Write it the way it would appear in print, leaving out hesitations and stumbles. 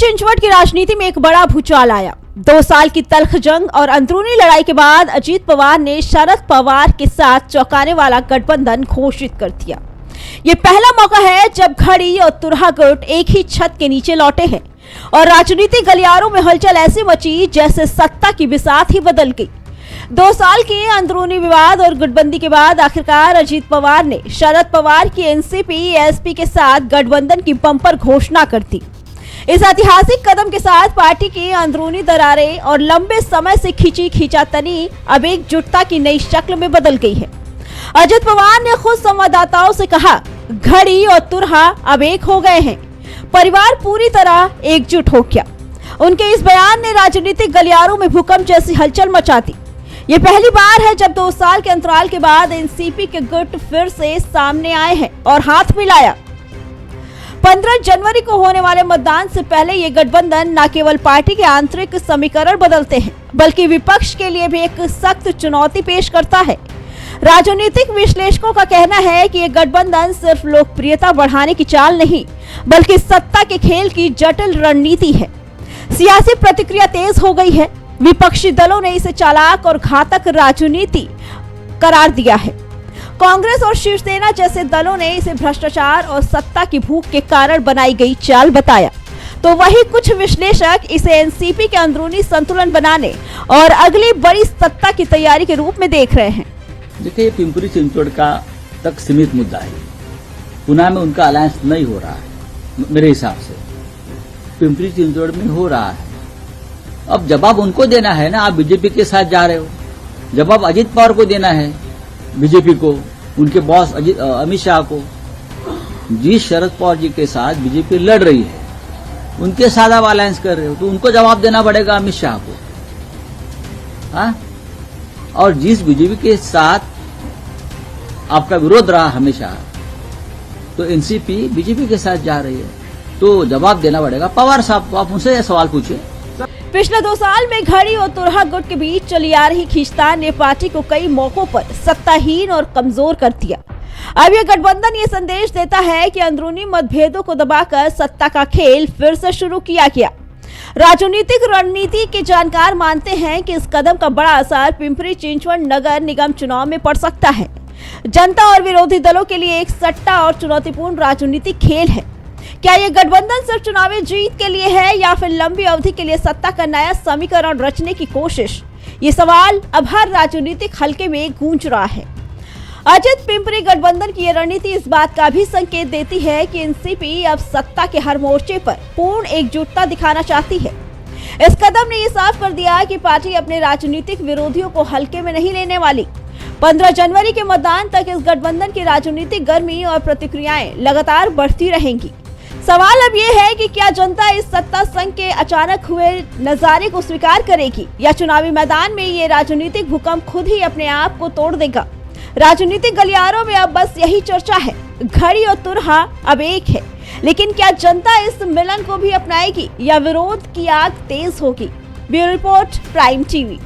चिंचवड की राजनीति में एक बड़ा भूचाल आया। 2 साल की तल्ख जंग और अंदरूनी लड़ाई के बाद अजीत पवार ने शरद पवार के साथ चौंकाने वाला गठबंधन घोषित कर दिया। ये पहला मौका है जब घड़ी और तुरहा गुट एक ही छत के नीचे लौटे हैं और राजनीतिक गलियारों में हलचल ऐसी मची जैसे सत्ता की बिसात ही बदल गई। 2 साल के अंदरूनी विवाद और गुटबंदी के बाद आखिरकार अजीत पवार ने शरद पवार की एनसीपी एसपी के साथ गठबंधन की बंपर घोषणा कर दी। इस ऐतिहासिक कदम के साथ पार्टी की अंदरूनी दरारें और लंबे समय से खींचातानी अब एकजुटता की नई शक्ल में बदल गई है। अजित पवार ने खुद संवाददाताओं से कहा, घड़ी और तुरहा अब एक हो गए हैं, परिवार पूरी तरह एकजुट हो गया। उनके इस बयान ने राजनीतिक गलियारों में भूकंप जैसी हलचल मचा दी। ये पहली बार है जब 2 साल के अंतराल के बाद एनसीपी के गुट फिर से सामने आए हैं और हाथ मिलाया। 15 जनवरी को होने वाले मतदान से पहले ये गठबंधन न केवल पार्टी के आंतरिक समीकरण बदलते हैं बल्कि विपक्ष के लिए भी एक सख्त चुनौती पेश करता है। राजनीतिक विश्लेषकों का कहना है कि ये गठबंधन सिर्फ लोकप्रियता बढ़ाने की चाल नहीं बल्कि सत्ता के खेल की जटिल रणनीति है। सियासी प्रतिक्रिया तेज हो गई है। विपक्षी दलों ने इसे चालाक और घातक राजनीति करार दिया है। कांग्रेस और शिवसेना जैसे दलों ने इसे भ्रष्टाचार और सत्ता की भूख के कारण बनाई गई चाल बताया, तो वही कुछ विश्लेषक इसे एनसीपी के अंदरूनी संतुलन बनाने और अगली बड़ी सत्ता की तैयारी के रूप में देख रहे हैं। देखिए, ये पिंपरी चिंचवड का तक सीमित मुद्दा है। पुणे में उनका अलायंस नहीं हो रहा है। मेरे हिसाब से पिंपरी चिंचवड में हो रहा है। अब जवाब उनको देना है ना। आप बीजेपी के साथ जा रहे हो, जवाब अजित पवार को देना है, बीजेपी को, उनके बॉस अमित शाह को। जिस शरद पवार जी के साथ बीजेपी लड़ रही है उनके साथ आप अलायंस कर रहे हो तो उनको जवाब देना पड़ेगा अमित शाह को। हाँ? और जिस बीजेपी के साथ आपका विरोध रहा हमेशा, तो एनसीपी बीजेपी के साथ जा रही है तो जवाब देना पड़ेगा पवार साहब को। आप उनसे सवाल पूछिए। पिछले 2 साल में घड़ी और तुरहा गुट के बीच चली आ रही खींचतान ने पार्टी को कई मौकों पर सत्ताहीन और कमजोर कर दिया। अब यह गठबंधन ये संदेश देता है कि अंदरूनी मतभेदों को दबाकर सत्ता का खेल फिर से शुरू किया गया। राजनीतिक रणनीति के जानकार मानते हैं कि इस कदम का बड़ा असर पिंपरी चिंचवड नगर निगम चुनाव में पड़ सकता है। जनता और विरोधी दलों के लिए एक सट्टा और चुनौतीपूर्ण राजनीतिक खेल है। क्या ये गठबंधन सिर्फ चुनावी जीत के लिए है या फिर लंबी अवधि के लिए सत्ता का नया समीकरण रचने की कोशिश? ये सवाल अब हर राजनीतिक हलके में गूंज रहा है। अजित पिंपरी गठबंधन की ये रणनीति इस बात का भी संकेत देती है कि एनसीपी अब सत्ता के हर मोर्चे पर पूर्ण एकजुटता दिखाना चाहती है। इस कदम ने ये साफ कर दिया कि पार्टी अपने राजनीतिक विरोधियों को हल्के में नहीं लेने वाली। 15 जनवरी के मतदान तक इस गठबंधन की राजनीतिक गर्मी और प्रतिक्रियाएं लगातार बढ़ती रहेंगी। सवाल अब ये है कि क्या जनता इस सत्ता संघ के अचानक हुए नजारे को स्वीकार करेगी या चुनावी मैदान में ये राजनीतिक भूकंप खुद ही अपने आप को तोड़ देगा? राजनीतिक गलियारों में अब बस यही चर्चा है। घड़ी और तुरहा अब एक है, लेकिन क्या जनता इस मिलन को भी अपनाएगी या विरोध की आग तेज होगी? Bureau report, prime TV.